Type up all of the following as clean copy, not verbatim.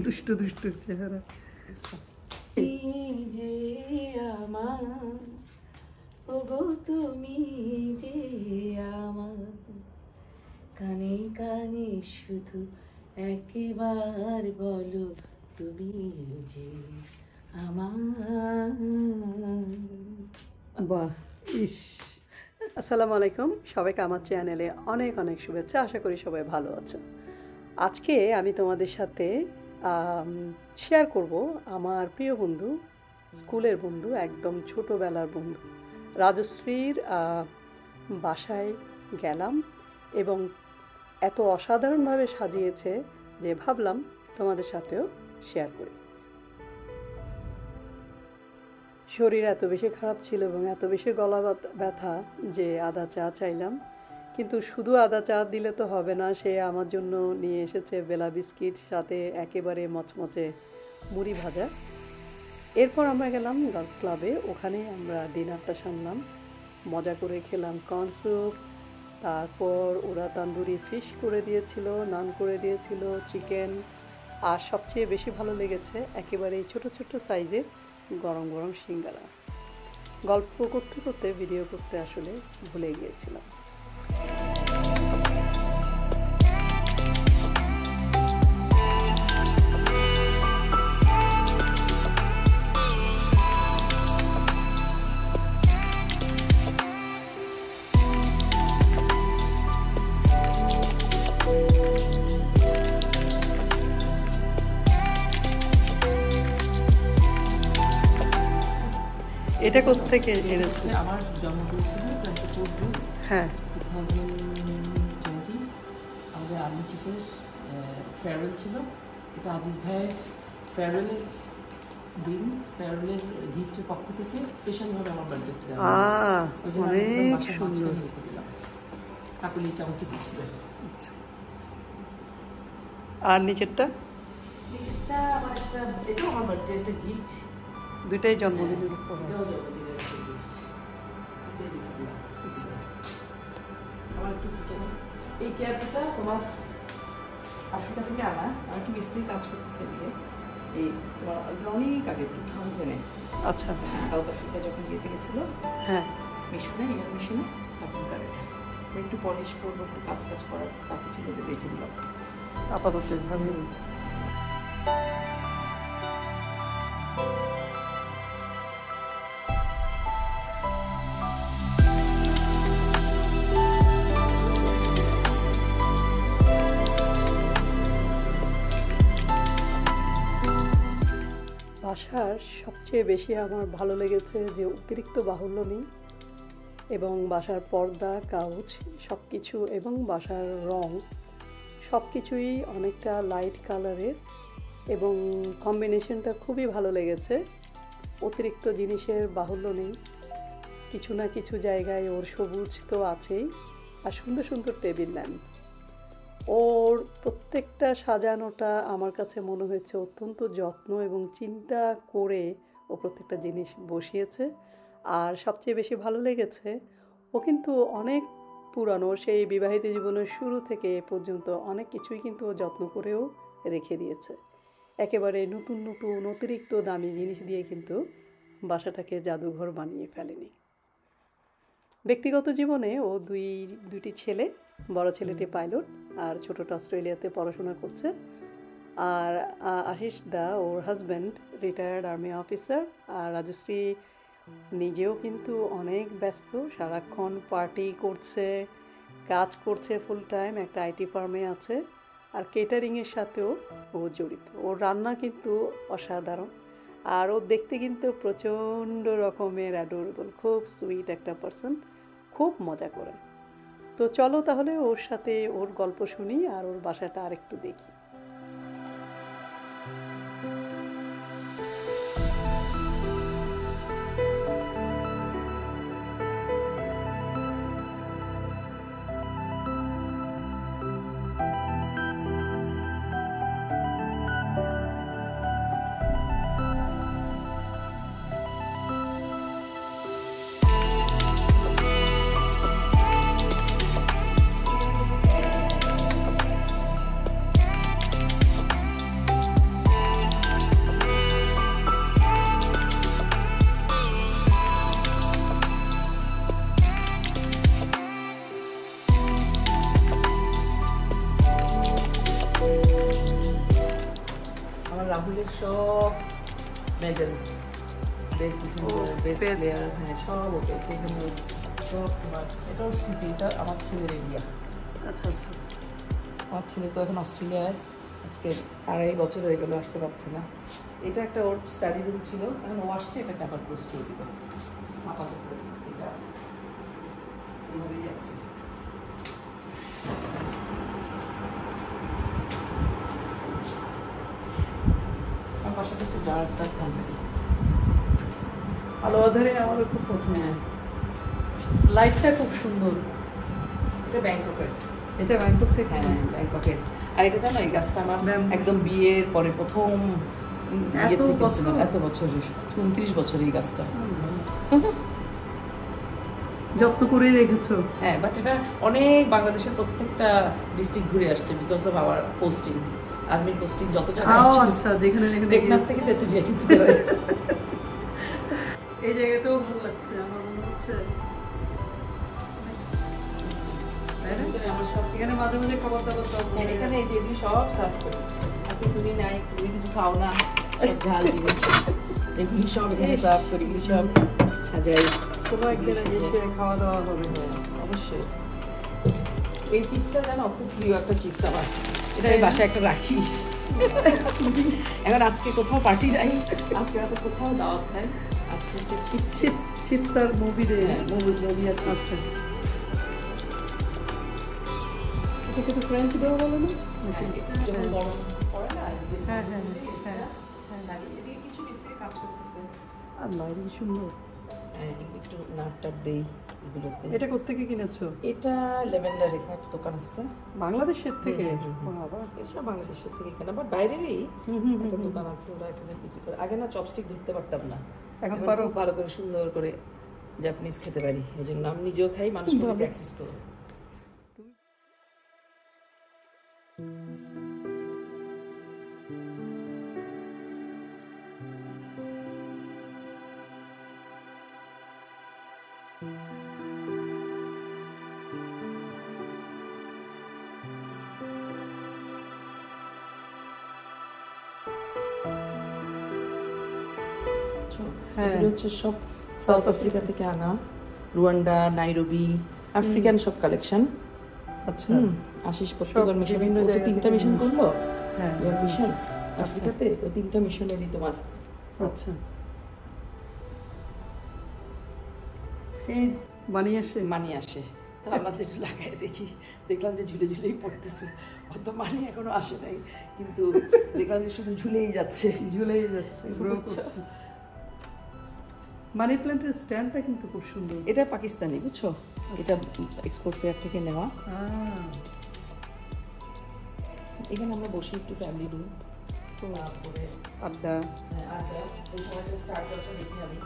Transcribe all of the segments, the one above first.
দুষ্টু দুষ্টু চেহারা। যে আমার ওগো তুমি যে আমার কানে কানে শুধু একবার বলো তুমি যে আমার। বাহ, ইস। আসসালামু আলাইকুম, সবাইকে আমার চ্যানেলে অনেক অনেক শুভেচ্ছা। আশা করি সবাই ভালো আছো। আজকে আমি তোমাদের সাথে শেয়ার করব আমার প্রিয় বন্ধু, স্কুলের বন্ধু, একদম ছোটোবেলার বন্ধু রাজশ্রীর বাসায় গেলাম এবং এত অসাধারণভাবে সাজিয়েছে যে ভাবলাম তোমাদের সাথেও শেয়ার করি। শরীর এত বেশি খারাপ ছিল এবং এত বেশি গলা ব্যথা যে আদা চা চাইলাম, কিন্তু শুধু আদা চা দিলে তো হবে না। সে আমার জন্য নিয়ে এসেছে বেলা বিস্কিট, সাথে একেবারে মচমচে মুড়ি ভাজা। এরপর আমরা গেলাম গল্ফ ক্লাবে, ওখানে আমরা ডিনারটা সামলাম, মজা করে খেলাম কর্ন স্যুপ। তারপর ওরা তান্দুরি ফিশ করে দিয়েছিল, নান করে দিয়েছিল, চিকেন, আর সবচেয়ে বেশি ভালো লেগেছে একেবারে ছোট ছোট সাইজের গরম গরম সিঙ্গারা। গল্প করতে করতে ভিডিও করতে আসলে ভুলে গিয়েছিলাম। এটা কোত্থেকে এনেছো? আমার জন্মদিন ছিল 24 জুন, হ্যাঁ, 2020। আমাদের আর্মি চিফের ফেয়ারওয়েল ছিল। এটা আজিজ ভাইয়ের ফেয়ারওয়েলের দিন, ফেয়ারওয়েলের গিফটের পক্ষ থেকে স্পেশালভাবে আমার বার্থডেতে দেওয়া। অনেক সুন্দর। কাকুলিটা আমাকে দিচ্ছিল। আর নিচেরটা? এটা আমার একটা, এটাও আমার বার্থডে একটা গিফট। দুইটাই জন্মদিনের উপহার। এটাও জন্মদিনের একটা গিফট। আমার একটু কিচেনে এই চেয়ারটা তোমার আফ্রিকা থেকে আনা। আমি একটু মিস্ত্রি কাজ করতেছি এদিকে। এই তোমার অনেক আগে 2000-এ, আচ্ছা, সাউথ আফ্রিকা যখন যেতে গেছিল, হ্যাঁ, মিশনে, ইয়ার মিশনে, তখনকার এটা। আমি একটু পলিশ করবো, একটু কাজ টাজ করার বাকি ছিল, যে দেখে দিলাম। আপাতত ভাবে বাসার সবচেয়ে বেশি আমার ভালো লেগেছে যে অতিরিক্ত বাহুল্য নেই, এবং বাসার পর্দা, কাউচ সব কিছু, এবং বাসার রং সব কিছুই অনেকটা লাইট কালারের, এবং কম্বিনেশনটা খুবই ভালো লেগেছে। অতিরিক্ত জিনিসের বাহুল্য নেই, কিছু না কিছু জায়গায় ওর সবুজ তো আছেই, আর সুন্দর সুন্দর টেবিল ল্যাম্প। ওর প্রত্যেকটা সাজানোটা আমার কাছে মনে হয়েছে অত্যন্ত যত্ন এবং চিন্তা করে ও প্রত্যেকটা জিনিস বসিয়েছে। আর সবচেয়ে বেশি ভালো লেগেছে, ও কিন্তু অনেক পুরানো, সেই বিবাহিত জীবনের শুরু থেকে এ পর্যন্ত অনেক কিছুই কিন্তু ও যত্ন করেও রেখে দিয়েছে। একেবারে নতুন নতুন অতিরিক্ত দামি জিনিস দিয়ে কিন্তু বাসাটাকে জাদুঘর বানিয়ে ফেলেনি। ব্যক্তিগত জীবনে ও দুইটি ছেলে, বড় ছেলেটি পাইলট আর ছোটটা অস্ট্রেলিয়াতে পড়াশোনা করছে। আর আশিস দা, ওর হাজব্যান্ড, রিটায়ার্ড আর্মি অফিসার। আর রাজশ্রী নিজেও কিন্তু অনেক ব্যস্ত, সারাক্ষণ পার্টি করছে, কাজ করছে ফুল টাইম, একটা আইটি ফার্মে আছে, আর কেটারিংয়ের সাথেও ও জড়িত। ওর রান্না কিন্তু অসাধারণ, আর ও দেখতে কিন্তু প্রচণ্ড রকমের অ্যাডোরেবল, খুব সুইট একটা পার্সন, খুব মজা করে। তো চলো তাহলে ওর সাথে ওর গল্প শুনি আর ওর বাসাটা আরেকটু দেখি। বাংলাদেশের সব মেডেল, বেস্ট প্লেয়ার, হ্যাঁ সব ও পেয়েছে এখানে। সব তোমার এটাও স্মৃতি, এটা আমার ছেলের এরিয়া। আচ্ছা আচ্ছা আচ্ছা। আমার ছেলে তো এখন অস্ট্রেলিয়ায়, আজকে 2.5 বছর হয়ে গেল, আসতে পারছে না। এটা একটা ওর স্টাডি রুম ছিল, এখন ও আসলে এটাকে আবার ক্লোজ করে দিব আপাতত। এটা এইভাবেই আছে। আমার বাসাটা একটু ডার্ক ডার্ক ভালো লাগে। আলো আধারে আমারও খুব পছন্দ। লাইটটা খুব সুন্দর। এটা ব্যাংককের, এটা ব্যাংকক থেকে? হ্যাঁ ব্যাংককের। আর এটা জানো এই গাছটা আমার একদম বিয়ের পরে প্রথম এত বছরের, 29 বছর এই গাছটা যত্ন করে রেখেছো? হ্যাঁ, বাট এটা অনেক বাংলাদেশের প্রত্যেকটা ডিস্ট্রিক্ট ঘুরে আসছে বিকজ অফ আওয়ার পোস্টিং, আর্মির পোস্টিং যত জায়গায়। আচ্ছা, যেখানে যেখানে টেকনাফ থেকে তেতুলিয়া কিন্তু এই জায়গাটাও ভালো লাগছে আমার মনে হচ্ছে। এখানে মাঝে মাঝে খাবার দাবার সব, এখানে এই যেগুলি সব সার্ভ করি। আজকে তুমি নাই, তুমি কিছু খাও না, সব ঝাল জিনিস এগুলি সব এখানে সার্ভ করি, এগুলি সব সাজাই। কোনো একদিন এসে খাওয়া দাওয়া হবে। অবশ্যই। এই চিপসটা জানো খুব প্রিয় একটা চিপস আমার, এটা আমি বাসায় একটা রাখিস। এখন আজকে কোথাও পার্টি নাই, আজকে রাতে কোথাও দাওয়াত নাই, আজকে হচ্ছে চিপস চিপস চিপস আর মুভি রে, মুভি আছে। আচ্ছা, এটাকে তো ফ্রেঞ্চ দেওয়া বলে না? এটা যখন গরম পড়ে না, হ্যাঁ হ্যাঁ হ্যাঁ, এদিকে কিছু মিস্ত্রি কাজ করতেছে। আল্লাহ, কি সুন্দর। একটু নাটটাপ দেই এগুলোতে। এটা কোত্থেকে কিনেছো? এটা লেভেন্ডার, এখানে একটা দোকান আছে বাংলাদেশের থেকে? বাবা, এটা বাংলাদেশের থেকে কেনা, বাট বাইরেরই একটা দোকান আছে, ওরা এখানে বিক্রি করে। আগে না চপস্টিক ধরতে পারতাম না, এখন পারো, ভালো করে সুন্দর করে জাপানিজ খেতে পারি। এই জন্য আমি নিজেও খাই, মানুষকে প্র্যাকটিস করো। এগুলো হচ্ছে সব সাউথ আফ্রিকা থেকে আনা, রুয়ান্ডা, নাইরোবি, আফ্রিকান সব কালেকশন। আচ্ছা, আশিস প্রত্যেকবার মিশন, 3টা মিশন করলো। হ্যাঁ, মিশন আফ্রিকাতে, ওই 3টা মিশনেরই তোমার। আচ্ছা, এই মানিয়ে আসে। তো আমরা যেটা লাগাই দেখি, দেখলাম যে ঝুলে ঝুলেই পড়তেছে, অত মানি এখনো আসে নাই, কিন্তু দেখলাম যে শুধু ঝুলেই যাচ্ছে। গ্রো করছে। মানি প্ল্যান্টের স্ট্যান্ডটা কিন্তু খুব সুন্দর। এটা পাকিস্তানি, বুঝছো, এটা এক্সপোর্ট ফেয়ার থেকে নেওয়া। এখানে আমরা বসে একটু ফ্যামিলি রুম, তারপরে আড্ডা। এই সময়টা স্টার জলসা দেখি আমি।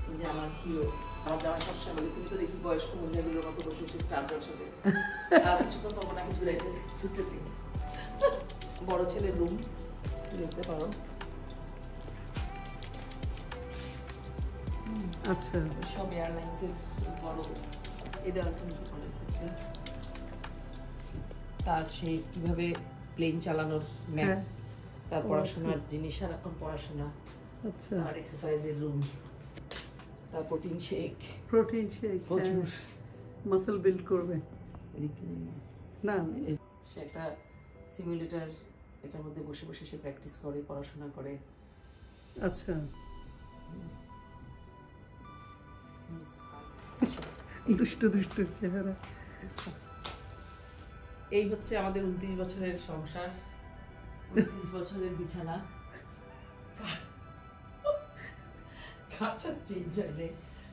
এই যে আমার প্রিয়, আমার যাওয়ার সবসময় বলি, তুমি তো দেখি বয়স্ক মহিলাগুলোর মতো বসে বসে স্টার জলসাতে কিছুক্ষণ পাবো নাকি ঝুলাইতে ছুটতে থেকে। বড় ছেলের রুম দেখতে পারো। আচ্ছা, সব এয়ারলাইন্সের বড় এটা তার সে কিভাবে প্লেন চালানোর ম্যাপ, তার পড়াশোনার জিনিস, সারাক্ষণ পড়াশোনা। আচ্ছা, আর এক্সারসাইজের রুম, তার প্রোটিন শেক প্রচুর, মাসল বিল্ড করবে না। সে একটা সিমুলেটর, এটার মধ্যে বসে বসে সে প্র্যাকটিস করে, পড়াশোনা করে। আচ্ছা, দুষ্টু চেহারা। এই হচ্ছে আমাদের 29 বছরের সংসার, 29 বছরের বিছানা।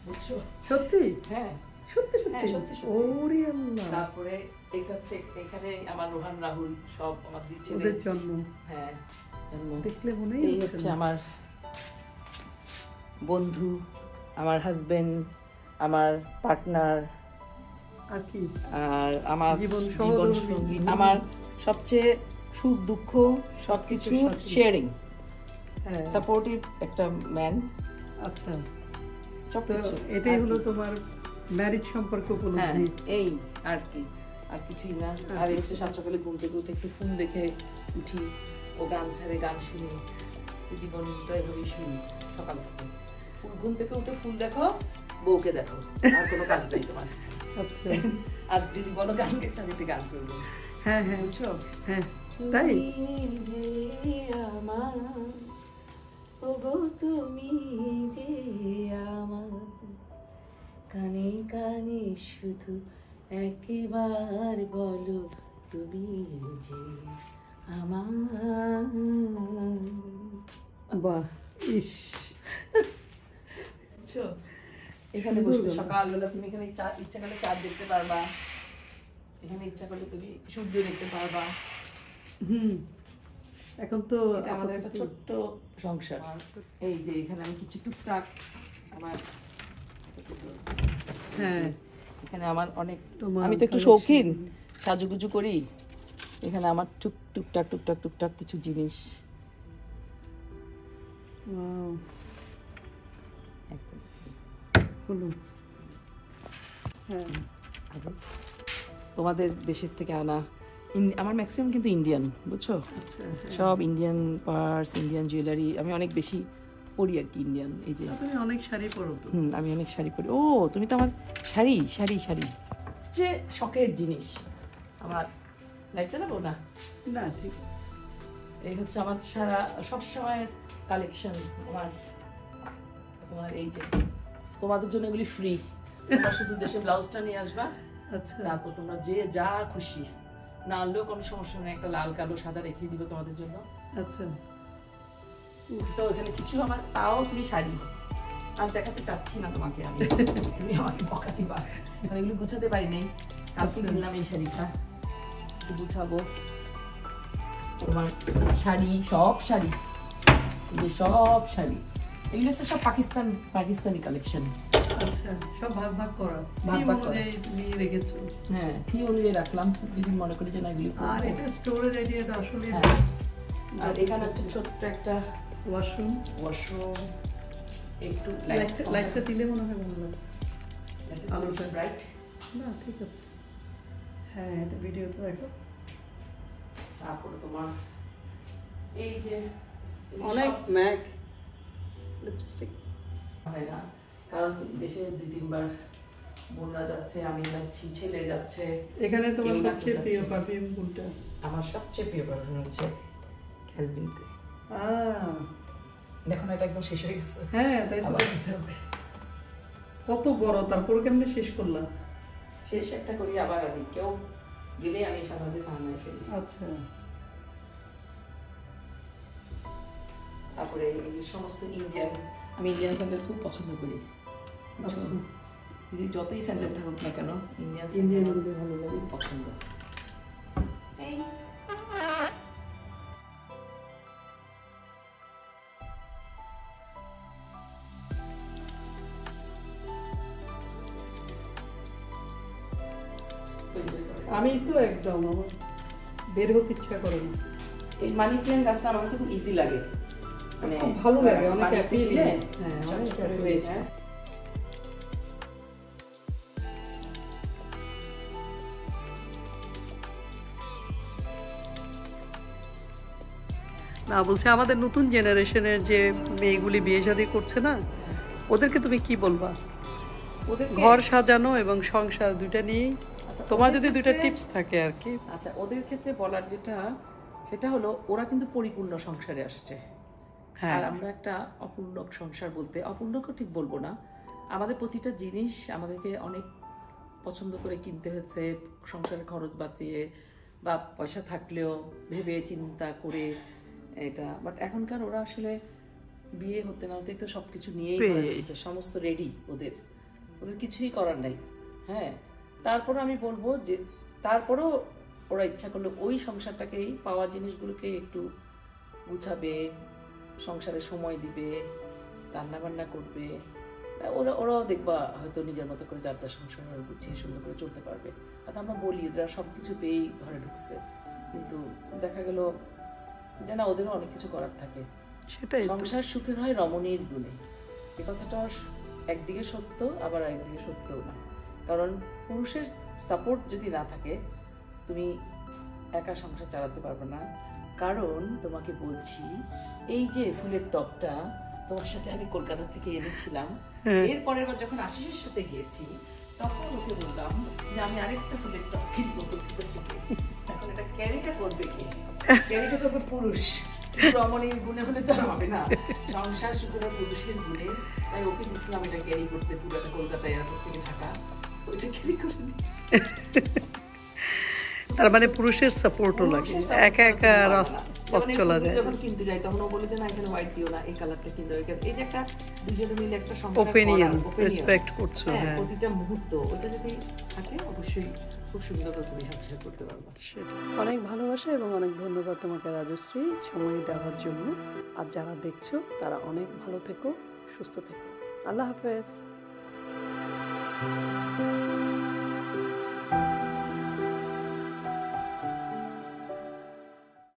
বুঝছো? সত্যি? হ্যাঁ সত্যি। ওরে আল্লাহ। তারপরে এটা হচ্ছে, এখানে আমার রোহান রাহুল সব আমার ওদের জন্ম। হ্যাঁ, দেখলে মনে হচ্ছে আমার বন্ধু, আমার হাজবেন্ড, আমার পার্টনার, আর কি, আর আমার জীবন সঙ্গী, আমার সবচেয়ে সুখ দুঃখ সবকিছু শেয়ারিং, সাপোর্টিভ একটা ম্যান। আচ্ছা, সবকিছু এটাই হলো তোমার ম্যারেজ সম্পর্ক উপলব্ধি। এই আর কি, আর কিছুই না। আর এই হচ্ছে সাত সকালে ঘুম থেকে উঠে একটু ফোন দেখে উঠি, ও গান ছাড়ে, গান শুনে, জীবনটা এভাবেই শুনি সকাল থেকে। ঘুম থেকে উঠে ফুল দেখো, বউকে দেখো, আর কোনো কাজ নেই তোমার। আচ্ছা, আর যদি বলো গান গাইতে, আমি তো গান করবো। হ্যাঁ হ্যাঁ বুঝছো? হ্যাঁ, তাই আমার ওগো তুমি যে আমার, কানে কানে শুধু একবার বলো তুমি যে আমার। বাহ, ইস, বুঝছো? এখানে বসে সকালবেলা তুমি এখানে ইচ্ছা করলে চাঁদ দেখতে পারবা, এখানে ইচ্ছা করলে তুমি সূর্য দেখতে পারবা। এখন তো আমাদের একটা ছোট্ট সংসার। এই যে এখানে আমি কিছু টুকটাক আমার, হ্যাঁ, এখানে আমার অনেক, তোমার আমি তো একটু শৌখিন, সাজুগুজু করি। এখানে আমার টুকটাক টুকটাক টুকটাক কিছু জিনিস। হ্যাঁ, তোমাদের দেশের থেকে আনা, আমার ম্যাক্সিমাম কিন্তু ইন্ডিয়ান, বুঝছো? সব ইন্ডিয়ান পার্স, ইন্ডিয়ান জুয়েলারি। আমি অনেক বেশি পরি আর কি ইন্ডিয়ান। এই যে তুমি অনেক শাড়ি পরো তো। আমি অনেক শাড়ি পরি। ও, তুমি তো আমার শাড়ি শাড়ি শাড়ি যে শখের জিনিস আমার। লাইট চালাবো না? না, ঠিক আছে। এই হচ্ছে আমার সারা সবসময়ের কালেকশন আমার। তোমার এই যে, তোমাদের জন্য এগুলি ফ্রি। তোমরা শুধু দেশে ব্লাউজটা নিয়ে আসবা, আচ্ছা, তারপর তোমরা যে যা খুশি না আনলেও কোনো সমস্যা নেই, একটা লাল কালো সাদা রেখে দিব তোমাদের জন্য। আচ্ছা, তো এখানে কিছু আমার, তাও তুমি শাড়ি আর দেখাতে চাচ্ছি না তোমাকে আমি, তুমি আমাকে বকা দিবা, মানে এগুলো গুছাতে পারি নাই। কালকে কিনলাম এই শাড়িটা, একটু গুছাবো। তোমার শাড়ি, সব শাড়ি, এই যে সব শাড়ি, এগুলো হচ্ছে সব পাকিস্তানি কালেকশন। আচ্ছা, সব ভাগ ভাগ করা, ভাগ ভাগ করা। তুমি রেখেছো? হ্যাঁ, কি অনুযায়ী রাখলাম, যদি মনে করি যে না এগুলি। আর এটা স্টোরেজ আইডিয়াটা আসলে। হ্যাঁ, আর এখানে হচ্ছে ছোট্ট একটা ওয়াশরুম। একটু লাইটটা দিলে মনে হয় ভালো লাগছে, আলোটা ব্রাইট। না, ঠিক আছে। হ্যাঁ, এটা ভিডিওটা দেখো। তারপরে তোমার এই যে অনেক ম্যাক লিপস্টিক হয় না, কারণ দেশে 2-3 বার বোনরা যাচ্ছে, আমি যাচ্ছি, ছেলে যাচ্ছে। এখানে তোমার সবচেয়ে প্রিয় পারফিউম কোনটা? আমার সবচেয়ে প্রিয় পারফিউম হচ্ছে ক্যালভিনতে। দেখো না, এটা একদম শেষ হয়ে গেছে। হ্যাঁ, তাই তো। কত বড়, তারপর কেমনে শেষ করলাম? শেষ একটা করি, আবার আমি কেউ গেলে আমি সাথে ঠান্ডায় ফেলি। আচ্ছা, তারপরে সমস্ত ইন্ডিয়ান, আমি ইন্ডিয়ান স্যান্ডেল খুব পছন্দ করি। যদি যতই স্যান্ডেল থাকুক না কেন, ইন্ডিয়ান ইন্ডিয়ানগুলো ভালো লাগে, পছন্দ। আমি তো একদম, আমার বের হতে ইচ্ছা করে না। এই মানি প্ল্যান্ট গাছটা আমার কাছে খুব ইজি লাগে, মানে খুব ভালো লাগে, অনেক পানিতে হ্যাপি দিলে হ্যাঁ, অনেক চটচটে হ্যাপি হয়ে যায়। না, বলছে আমাদের নতুন জেনারেশনের যে মেয়েগুলি বিয়ে শাদী করছে না, ওদেরকে তুমি কি বলবা? ঘর সাজানো এবং সংসার দুইটা নিয়ে তোমার যদি দুইটা টিপস থাকে আর কি। আচ্ছা, ওদের ক্ষেত্রে বলার যেটা, সেটা হলো ওরা কিন্তু পরিপূর্ণ সংসারে আসছে, আর আমরা একটা অপূর্ণ সংসার। বলতে অপূর্ণকে ঠিক বলবো না, আমাদের প্রতিটা জিনিস আমাদেরকে অনেক পছন্দ করে কিনতে হচ্ছে, সংসারের খরচ বাঁচিয়ে বা পয়সা থাকলেও ভেবে চিন্তা করে এটা। বাট এখনকার ওরা আসলে বিয়ে হতে না হতেই তো সবকিছু নিয়েই হচ্ছে, সমস্ত রেডি, ওদের কিছুই করার নাই। হ্যাঁ, তারপরে আমি বলবো যে তারপরেও ওরা ইচ্ছা করলে ওই সংসারটাকেই, পাওয়া জিনিসগুলোকে একটু গুছাবে, সংসারে সময় দিবে, রান্না বান্না করবে, ওরাও দেখবা হয়তো নিজের মতো করে যার যার সংসার গুছিয়ে সুন্দর করে চলতে পারবে। আর আমরা বলি ওরা সবকিছু পেয়েই ঘরে ঢুকছে, কিন্তু দেখা গেল যে না, ওদেরও অনেক কিছু করার থাকে। সেটাই, সংসার সুখের হয় রমণীর গুণে, এ কথাটা একদিকে সত্য, আবার একদিকে সত্যও না। কারণ পুরুষের সাপোর্ট যদি না থাকে, তুমি একা সংসার চালাতে পারবে না। কারণ তোমাকে বলছি, এই যে ফুলের টপটা তোমার সাথে আমি কলকাতা থেকে এনেছিলাম, এর পরের বার যখন আশিসের সাথে গিয়েছি তখন ওকে বললাম যে আমি আরেকটা ফুলের টপ কিনবো কলকাতা থেকে। এখন এটা ক্যারিটা করবে কে? ক্যারিটা করবে পুরুষ। রমণীর গুণে হলে তো আর হবে না, সংসার শুধু পুরুষের গুণে। তাই ওকে দিচ্ছিলাম এটা ক্যারি করতে, পুরোটা কলকাতা এয়ারপোর্ট থেকে ঢাকা, ওইটা ক্যারি করে নি। তার মানে পুরুষের সাপোর্টও লাগে, একা একা পথ চলা যায়। যখন কিনতে যাই তখন ও বলে যে না এখানে হোয়াইট দিও না, এই কালারটা কিনতে হবে। এই যে একটা দুজনে মিলে একটা ওপিনিয়ন রেসপেক্ট করছো। হ্যাঁ, প্রতিটা মুহূর্ত ওটা যদি থাকে অবশ্যই খুব সুন্দর করে তুমি সংসার করতে পারবে। অনেক ভালোবাসা এবং অনেক ধন্যবাদ তোমাকে রাজশ্রী সময় দেওয়ার জন্য। আর যারা দেখছো তারা অনেক ভালো থেকো, সুস্থ থেকো। আল্লাহ হাফেজ।